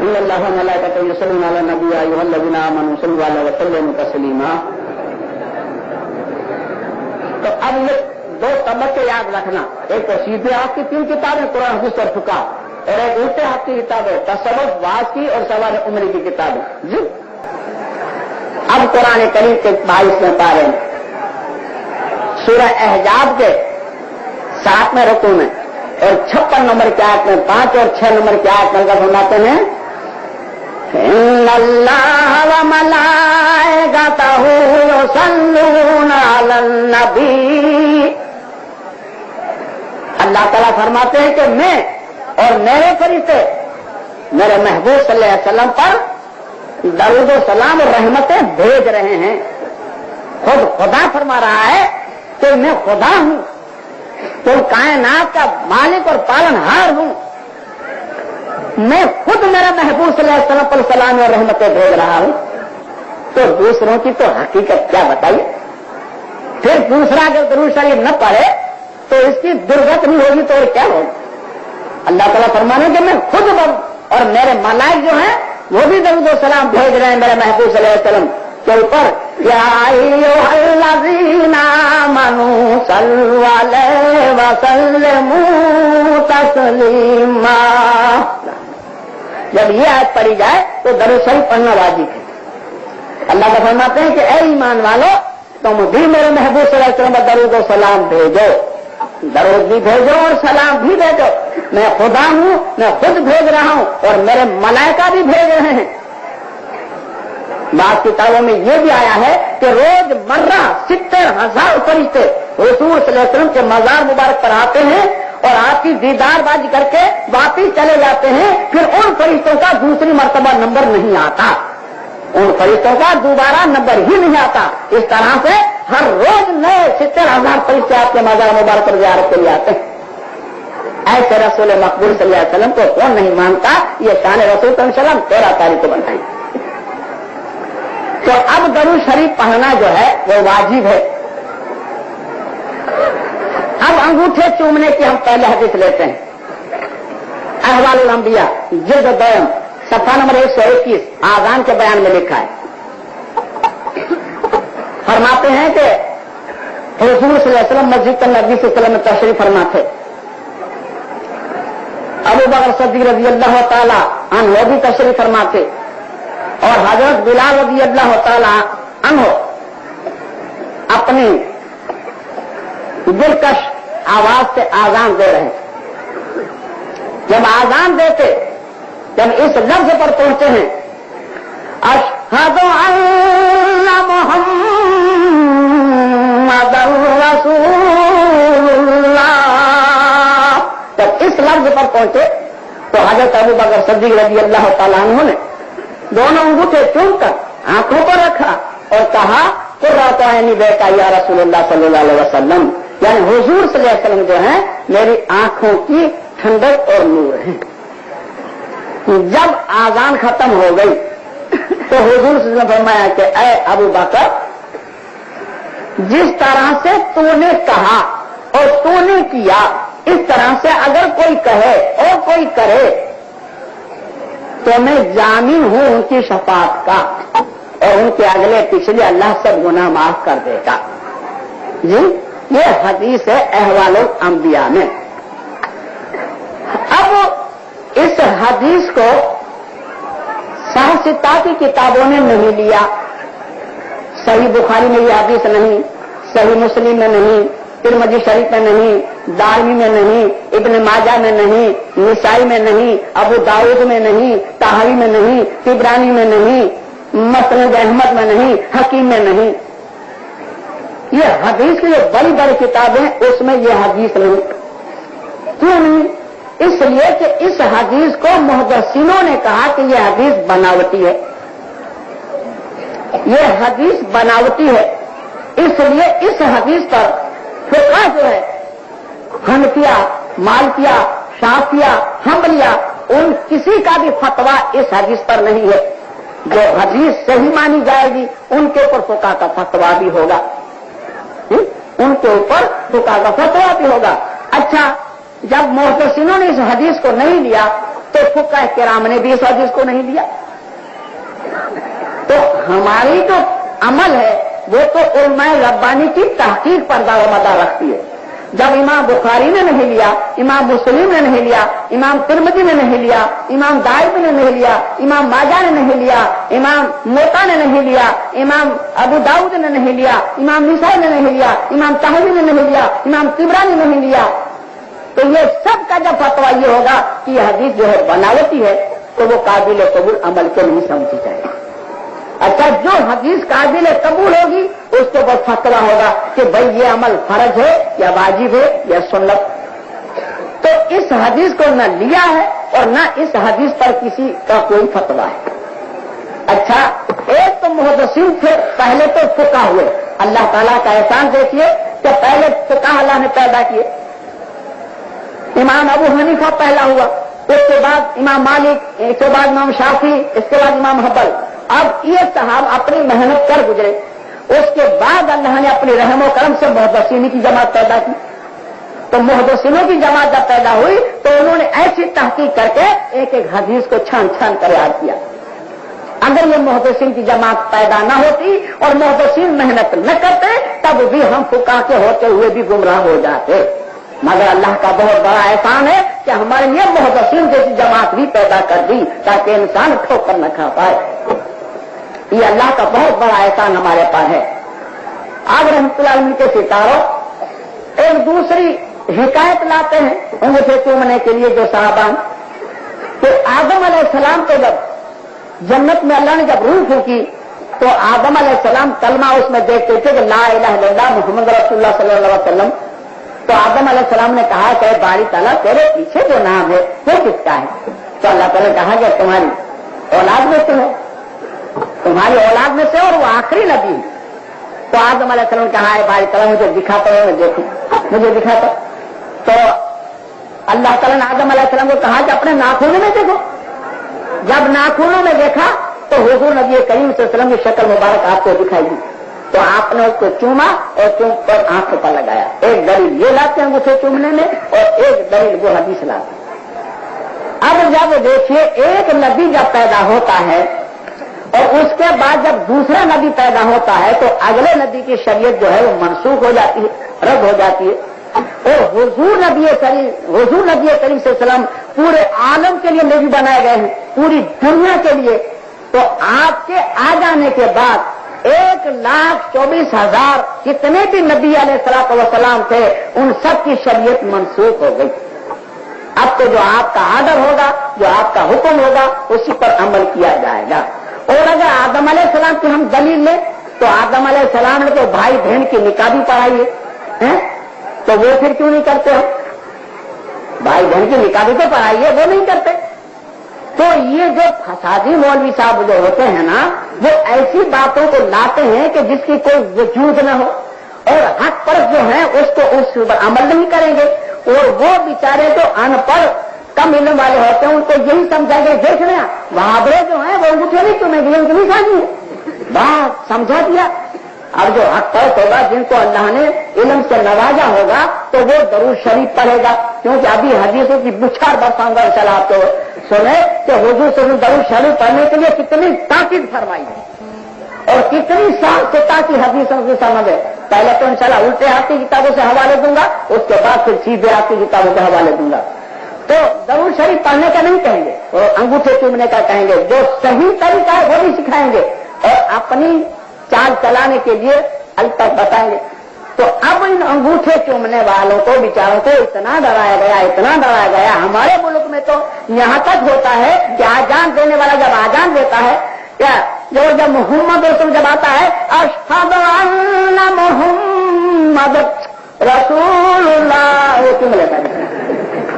ان اللہ و ملائکتہ یصلون علی النبی یا ایھا الذین آمنوا صلوا علیہ وسلموا تسلیما. تو اب یہ دو طبقے یاد رکھنا، ایک تو سیدھے ہاتھ کی 3 کتابیں قرآن حدیث اور فقہ، اور ایک الٹے ہاتھ کی کتابیں تصوف واعظ کی اور سوال عمری کی کتابیں. جی اب قرآن کریم کے 22ویں پارے میں سورہ احزاب کے 7ویں رکوع میں اور 56 نمبر کی آیت میں 5 اور 6 نمبر کی آیت میں اللہ فرماتے ہیں ان اللہ وملائکتہ یصلون علی النبی. اللہ تعالیٰ فرماتے ہیں کہ میں اور میرے فرشتے میرے محبوب صلی اللہ علیہ وسلم پر درود و سلام اور رحمتیں بھیج رہے ہیں. خود خدا فرما رہا ہے کہ میں خدا ہوں، تو کائنات کا مالک اور پالنہار ہوں، میں خود میرا محبوب صلی اللہ علیہ وسلم پر سلام اور رحمتیں بھیج رہا ہوں. تو دوسروں کی تو حقیقت کیا بتائیے. پھر دوسرا اگر درود شریف نہ پڑھے تو اس کی درگت نہیں ہوگی تو اور کیا ہوگا. اللہ تعالیٰ فرمانے کہ میں خود اور میرے ملائک جو ہیں وہ بھی درود و سلام بھیج رہے ہیں میرے محبوب صلی اللہ علیہ وسلم کے اوپر. یا ایھا الذین آمنوا صلوا علیہ وسلموا تسلیما. جب یہ آیت پڑھی جائے تو درود شریف پڑھنا واجب ہے. اللہ کا فرماتے ہیں کہ اے ایمان والو تم بھی میرے محبوب صلی اللہ علیہ وسلم پر درود و سلام بھیجو، درود بھی بھیجو اور سلام بھی بھیجو. میں خدا ہوں، میں خود بھیج رہا ہوں اور میرے ملائکہ بھی بھیج رہے ہیں. بعض کتابوں میں یہ بھی آیا ہے کہ روز مرہ 70,000 فرشتے رسول صلی اللہ علیہ وسلم کے مزار مبارک پر آتے ہیں اور آپ کی دیدار بازی کر کے واپس چلے جاتے ہیں. پھر ان فرشتوں کا دوسری مرتبہ نمبر نہیں آتا، ان فرشتوں کا دوبارہ نمبر ہی نہیں آتا. اس طرح سے ہر روز نئے 70,000 فرشتے آپ کے مزار مبارک پر زیارت کے لیے آتے ہیں. ایسے رسول مقبول صلی اللہ علیہ وسلم کو کون نہیں مانتا. یہ شان رسول صلی اللہ علیہ وسلم 13 تاریخ کو بنائی. تو اب درود شریف پڑھنا جو ہے وہ واجب ہے. اب انگوٹھے چومنے کی ہم پہلے حدیث لیتے ہیں. احوال الانبیاء جلد 2 صفحہ نمبر 121 آذان کے بیان میں لکھا ہے. فرماتے ہیں کہ حضور صلی اللہ علیہ وسلم مسجد نبوی صلی اللہ علیہ وسلم میں تشریف فرما تھے. ابو بکر صدیق رضی اللہ تعالی عنہ وہ بھی تشریف فرما تھے اور حضرت بلال رضی اللہ تعالی عنہ اپنی دلکش آواز سے آذان دے رہے ہیں. جب آذان دیتے جب اس لفظ پر پہنچے ہیں اشہد ان محمد رسول اللہ، جب اس لفظ پر پہنچے تو حضرت ابو بکر صدیق رضی اللہ تعالیٰ عنہ نے دونوں انگوٹھے چوم کر آنکھوں پر رکھا اور کہا قرۃ عینی بیکا یا رسول اللہ صلی اللہ علیہ وسلم، یعنی حضور صلی اللہ علیہ وسلم جو ہیں میری آنکھوں کی ٹھنڈک اور نور ہیں. جب آذان ختم ہو گئی تو حضور صلی اللہ علیہ وسلم نے فرمایا کہ اے ابو بکر جس طرح سے تو نے کہا اور تو نے کیا اس طرح سے اگر کوئی کہے اور کوئی کرے تو میں ضامن ہوں ان کی شفاعت کا اور ان کے اگلے پچھلے اللہ سب گناہ معاف کر دے گا. جی یہ حدیث ہے احوال الانبیاء میں. اب اس حدیث کو صحیح ستہ کی کتابوں نے نہیں لیا. صحیح بخاری میں یہ حدیث نہیں، صحیح مسلم میں نہیں، ترمذی شریف میں نہیں، دارمی میں نہیں، ابن ماجہ میں نہیں، نسائی میں نہیں، ابو داؤد میں نہیں، طحاوی میں نہیں، طبرانی میں نہیں، مسند احمد میں نہیں، حکیم میں نہیں. یہ حدیث کی جو بڑی بڑی کتابیں اس میں یہ حدیث نہیں. کیوں نہیں؟ اس لیے کہ اس حدیث کو محدثینوں نے کہا کہ یہ حدیث بناوٹی ہے، یہ حدیث بناوٹی ہے. اس لیے اس حدیث پر فقہ جو ہے حنفیہ، مالکیہ، شافعیہ، حنبلیہ ان کسی کا بھی فتویٰ اس حدیث پر نہیں ہے. جو حدیث صحیح مانی جائے گی ان کے اوپر فقہ کا فتویٰ بھی ہوگا، ان کے اوپر فقہ کا فتویٰ بھی ہوگا. اچھا جب محدثینوں نے اس حدیث کو نہیں لیا تو फुक़हा किराम ने भी इस हदीस को नहीं लिया। तो हमारी जो अमल है वो तो उलमाए रब्बानी की तहकीक पर दारोमदार रखती है। जब इमाम बुखारी ने नहीं लिया, इमाम मुस्लिम ने नहीं लिया, इमाम तिरमिज़ी ने नहीं लिया, इमाम दाइमी ने नहीं लिया, इमाम माजा ने नहीं लिया, इमाम मोता ने नहीं लिया, इमाम अबू दाऊद ने नहीं लिया, इमाम निसाई ने नहीं लिया, इमाम तहवी ने नहीं लिया, इमाम तिबरानी ने नहीं लिया, तो ये सब का जब फतवा ये होगा कि यह हदीस जो है बनावटी है तो वो काबिल कबूल अमल के नहीं समझी जाएगी। अच्छा, जो हदीस काबिल कबूल होगी उसके बाद फतवा होगा कि भाई ये अमल फर्ज है या वाजिब है या सुन्नत। तो इस हदीस को न लिया है और न इस हदीस पर किसी का कोई फतवा है। अच्छा, एक तो मुहद्दिसीन थे, पहले तो फुक़हा हुए। अल्लाह ताला का एहसान देखिए कि पहले फुक़हा अल्लाह ने पैदा किए। इमाम अबू हनीफा पहला हुआ, उसके बाद इमाम मालिक, इसके बाद इमाम शाफी, इसके बाद इमाम हंबल। अब ये साहब अपनी मेहनत कर गुजरे, उसके बाद अल्लाह ने अपनी रहमो करम से मुहद्दिसीन की जमात पैदा की। तो मुहद्दिसीनों की जमात जब पैदा हुई तो उन्होंने ऐसी तहकीक करके एक एक हदीस को छान छान कर याद किया। अगर ये मुहद्दिसीन की जमात पैदा न होती और मुहद्दिसीन मेहनत न करते तब भी हम फुक़हा के होते हुए भी गुमराह हो जाते। मगर अल्लाह का बहुत बड़ा एहसान है कि हमारे लिए मुहद्दिसीन जैसी जमात भी पैदा कर दी ताकि इंसान ठोकर न खा पाए। ये अल्लाह का बहुत बड़ा एहसान हमारे पास है। अब रहमतुल्लाह अलैहि के सितारों एक दूसरी हिकायत लाते हैं अंगूठे चूमने के लिए जो साहबान, तो आदम अलैहिस्सलाम को जब जन्नत में अल्लाह ने जब रूह फूंकी तो आदम अलैहिस्सलाम कलमा उसमें देखते थे कि ला इलाहा इल्लल्लाह मुहम्मद रसूलुल्लाह सल्लल्लाहु अलैहि वसल्लम। तो आदम अलैहिस्सलाम ने कहा कि बारी ताला तेरे पीछे जो नाम है वो किसका है? तो अल्लाह ताला ने कहा कि तुम्हारी औलाद में से है, तुम्हारी औलाद में से, और वो आखिरी नबी है। तो आदम अलैहिस्सलाम ने कहा है बारी ताला मुझे दिखाता है, मैं देखूं, मुझे दिखाता। तो अल्लाह ताला ने आदम अलैहिस्सलाम को कहा कि अपने नाखूनों में देखो। जब नाखूनों में देखा तो हुजूर नबी करीम सल्लल्लाहु अलैहि वसल्लम की शक्ल मुबारक आपको दिखाई दी। तो आपने उसको चूमा और चूम कर आंखों पर लगाया। एक दलील ये लाते हैं अंगूठे चूमने में और एक दलील वो हदीस लाते हैं। अब जब देखिए एक नबी जब पैदा होता है और उसके बाद जब दूसरा नबी पैदा होता है तो अगले नबी की शरीयत जो है वो मनसूख हो जाती है, रद्द हो जाती है। और हुजूर नबी करीम सल्लल्लाहु पूरे आलम के लिए नबी बनाए गए हैं, पूरी दुनिया के लिए। तो आपके आ जाने के बाद 1,24,000 जितने भी नबी अलैहिस्सलाम थे उन सब की शरीयत मनसूख हो गई। अब तो जो आपका आर्डर होगा, जो आपका हुक्म होगा, उसी पर अमल किया जाएगा। और अगर आदम अलैहिस्सलाम की हम दलील लें तो आदम अलैहिस्सलाम ने तो भाई बहन की निकाह भी पढ़ाई है, तो वो फिर क्यों नहीं करते हम? भाई बहन की निकाह भी तो पढ़ाई है, वो नहीं करते। तो ये जो फसादी मौलवी साहब जो होते हैं ना, वो ऐसी बातों को लाते हैं कि जिसकी कोई वजूद न हो, और हक पर जो है उसको उस पर अमल नहीं करेंगे। और वो बेचारे जो अनपढ़ कम इल्म वाले होते हैं उनको यही समझाएंगे, देख रहे हैं वहाबरे जो है वो अंगूठे नहीं चूमेंगे, उनको नहीं समझेंगे, बात समझा दिया। अब जो हक पर होगा, जिनको अल्लाह ने इल्म से नवाजा होगा, तो वो दरूद शरीफ पढ़ेगा। क्योंकि अभी हदीसों की बुछार बरसाऊंगा चला आपको सुने कि हुजूर से दरूद शरीफ पढ़ने के लिए कितनी ताकीद फरमाई है और कितनी साख्ता की हदीसों की समझ है। पहले तो इंशाल्लाह उल्टे हाथ की किताबों से हवाले दूंगा, उसके बाद फिर सीधे हाथ की किताबों से हवाले दूंगा। तो दरूद शरीफ पढ़ने का नहीं कहेंगे और अंगूठे चूमने का कहेंगे। जो सही तरीका है वो भी सिखाएंगे और अपनी चाल चलाने के लिए अल तक बताएंगे। तो अब इन अंगूठे चूमने वालों को बेचारों को इतना डराया गया, इतना डराया गया। हमारे मुल्क में तो यहाँ तक होता है कि आजान देने वाला जब आजान देता है, क्या जब मोहम्मद रसूल जब आता है, अशहदु अन्ना मोहम्मद रसूलुल्लाह, वो चूम लेता है।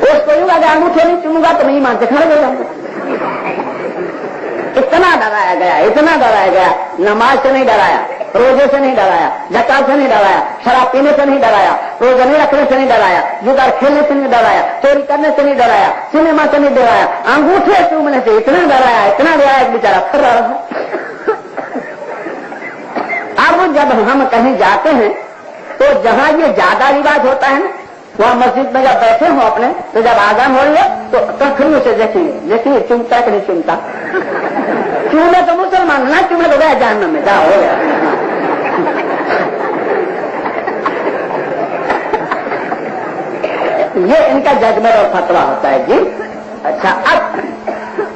उसको यूं अगर अंगूठे नहीं चूमूंगा तो नहीं मानते, खड़े हो जाऊंगा। इतना डराया गया, इतना डराया गया। नमाज से नहीं डराया, रोजे से नहीं डराया, ज़कात से नहीं डराया, शराब पीने से नहीं डराया, रोजा नहीं रखने से नहीं डराया, जुगार खेलने से नहीं डराया, चोरी करने से नहीं डराया, सिनेमा से नहीं डराया, अंगूठे चूमने से इतना डराया, इतना डराया एक बेचारा फिर रहा है। अब जब हम कहीं जाते हैं तो जहां ये ज्यादा रिवाज होता है ना, वहाँ मस्जिद में जब बैठे हो अपने, तो जब आजान हो रही है तो कखनियों से देखिए चुनता कि नहीं चुनता। चूमे तो मुसलमान, ना चूमे तो गया जहन्नम में, जा हो गया। ये इनका जजमेंट और फतवा होता है जी। अच्छा,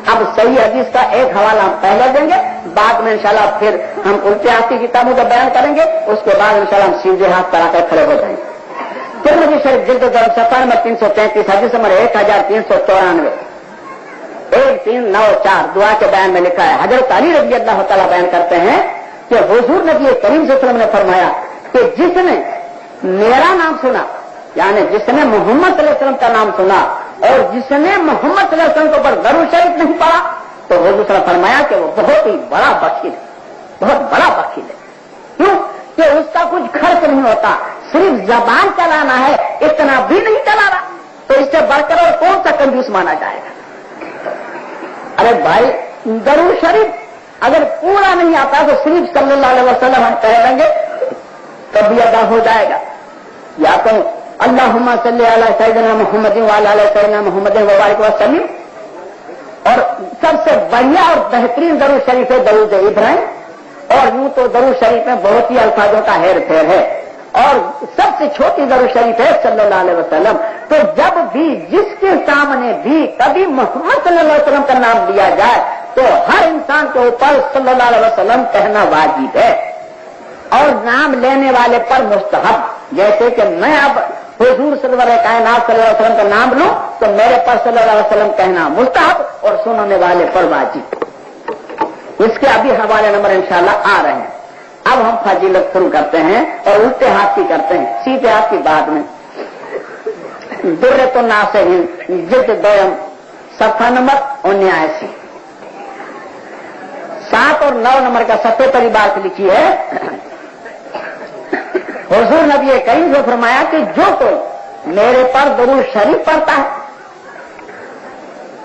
अब सही हदीस का एक हवाला हम पहले देंगे, बाद में इंशाल्लाह फिर हम उल्टे हाथ की किताबों का बयान करेंगे, उसके बाद इंशाल्लाह हम सीधे हाथ पर आकर खड़े हो जाएंगे। तिरमिज़ी शरीफ जिल्द दर्ज सफा नंबर 333 हदीस नंबर 1394 1394 दुआ के बयान में लिखा है। हजरत अली रज़ी अल्लाह तआला बयान करते हैं कि हुजूर नबी करीम सल्लल्लाहु अलैहि वसल्लम ने फरमाया कि जिसने मेरा नाम सुना, यानी जिसने मोहम्मद सल्लल्लाहु अलैहि वसल्लम का नाम सुना और जिसने मोहम्मद सल्लल्लाहु अलैहि वसल्लम के ऊपर दरूद शरीफ नहीं पढ़ा, तो हुजूर सल्लल्लाहु अलैहि वसल्लम फरमाया कि वो बहुत ही बड़ा बखील है, बहुत बड़ा बखील है। क्यों कि उसका कुछ खर्च नहीं होता, सिर्फ जबान चलाना है, इतना भी नहीं चलाना, तो इससे बढ़कर और कौन सा कंजूस माना जाएगा। अरे भाई, दरूद शरीफ अगर पूरा नहीं आता तो सिर्फ सल्लल्लाहु अलैहि वसल्लम हम कह लेंगे तब भी अदा हो जाएगा। या तो अल्लाहुम्मा सल्ली अला सय्यिदना मुहम्मदिन व अला सय्यिदना मुहम्मदिन व बारिक वसल्लिम, और सबसे बढ़िया और बेहतरीन दरूद शरीफ है दरूद इब्राहिम, और यूं तो दरूद शरीफ में बहुत ही अल्फाजों का हेर फेर है, और सबसे छोटी दरूद शरीफ है सल्लल्लाहु अलैहि वसल्लम। तो जब भी जिसके सामने भी कभी मोहम्मद सल्लल्लाहु अलैहि वसल्लम का नाम लिया जाए तो हर इंसान के ऊपर सल्लल्लाहु अलैहि वसल्लम कहना वाजिब है, और नाम लेने वाले पर मुस्तहब। जैसे कि मैं अब हुजूर सरवर कायनात सल्लल्लाहु अलैहि वसल्लम का नाम लूं तो मेरे पर सल्लल्लाहु अलैहि वसल्लम कहना मुस्तहब और सुनने वाले पर वाजिब। इसके अभी हवाले नंबर इंशाल्लाह आ रहे हैं। अब हम फजीलत शुरू करते हैं और उल्टे हाथ की करते हैं, सीधे हाथ की बाद में। दुर्रतुन नासिहीन जिल्द दोयम सफ़ा नंबर 79 7 और 9 नंबर का सफ़े पर बात लिखी है। हुजूर नबी करीम ने फरमाया कि जो कोई मेरे पर दरूद शरीफ पढ़ता है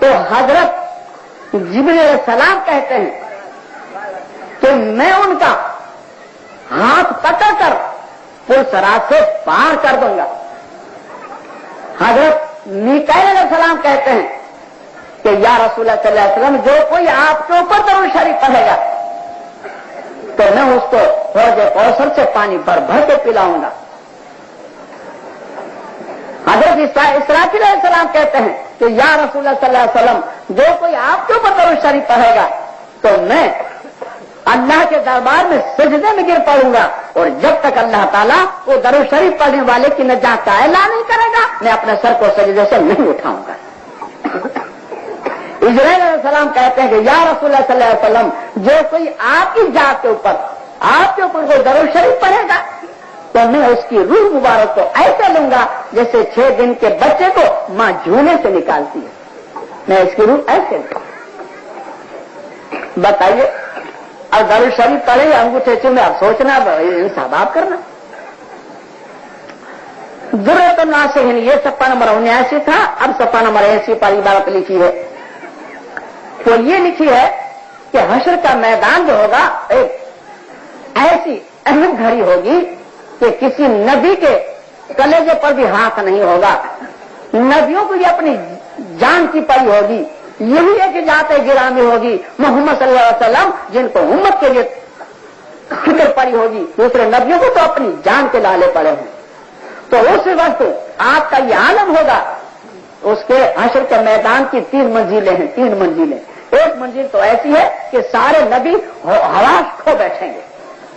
तो हजरत जिब्रील अलैहिस्सलाम कहते हैं कि मैं उनका हाथ पकड़कर पुल सरात से पार कर दूंगा। हजरत मीकाईल अलैहिस्सलाम कहते हैं कि या रसूलल्लाह सल्लल्लाहु अलैहि वसल्लम, जो कोई आपके ऊपर दरूद शरीफ पढ़ेगा तो मैं उसको हौज़े कौसर से पानी भर भर के पिलाऊंगा। हजरत इसराफील अलैहिस्सलाम कहते हैं कि या रसूलल्लाह सल्लल्लाहु अलैहि वसल्लम, जो कोई आपके ऊपर दरूद शरीफ पढ़ेगा तो मैं अल्लाह के दरबार में सजदे में गिर पड़ूंगा, और जब तक अल्लाह ताला वो दरूद शरीफ पढ़ने वाले की नजात का ऐलान नहीं करेगा मैं अपने सर को सजदे से नहीं उठाऊंगा। इजराइल अलैहिस्सलाम कहते हैं कि या रसूलल्लाह सल्लल्लाहु अलैहि वसल्लम, जो कोई आपकी जात के ऊपर कोई दरूद शरीफ पढ़ेगा तो मैं उसकी रूह मुबारक को ऐसे लूंगा जैसे 6 दिन के बच्चे को मां जूने से निकालती है, मैं इसकी रूह ऐसे लूंगा। बताइए, और दरूद शरीफ पढ़े अंगूठे चूमे, अब सोचना इंसाफ करना। दुर्रतुन नासिहीन ये सफ़ा नंबर 79 था। अब सफ़ा नंबर 80 पर इबारत लिखी है, तो ये लिखी है कि हश्र का मैदान जो होगा एक ऐसी अहम घड़ी होगी कि किसी नबी के कलेजे पर भी हाथ नहीं होगा, नबियों को भी अपनी जान की पड़ी होगी। यही एक जाते गिरामी होगी मोहम्मद सल्लल्लाहु अलैहि वसल्लम, जिनको उम्मत के लिए फिक्र पड़ी होगी। दूसरे नबियों को तो अपनी जान के लाले पड़े हैं। तो उस वक्त आपका ये आलम होगा। उसके हश्र के मैदान की 3 मंजिलें हैं, 3 मंजिलें। एक मंजिल तो ऐसी है कि सारे नबी हवास खो बैठेंगे,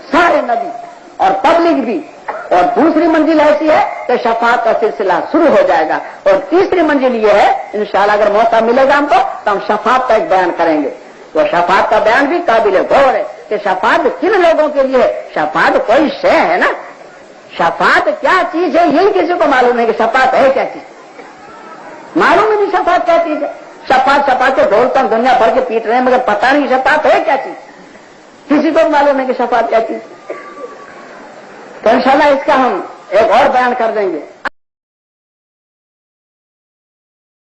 सारे नबी और पब्लिक भी। और दूसरी मंजिल ऐसी है कि शफाअत का सिलसिला शुरू हो जाएगा। और तीसरी मंजिल ये है, इंशाअल्लाह अगर मौका मिलेगा हमको तो हम शफाअत का एक बयान करेंगे। तो शफाअत का बयान भी काबिल गौर है कि शफाअत किन लोगों के लिए है। शफाअत कोई शय है ना, शफाअत क्या चीज है यही किसी को मालूम है कि शफाअत है क्या चीज, मालूम ही नहीं शफाअत क्या चीज है। शफाअत के ढोल तो दुनिया भर के पीट रहे हैं, मगर पता नहीं शफाअत है क्या चीज, किसी को मालूम है कि शफाअत क्या चीज। तो इंशाअल्लाह इसका हम एक और बयान कर देंगे।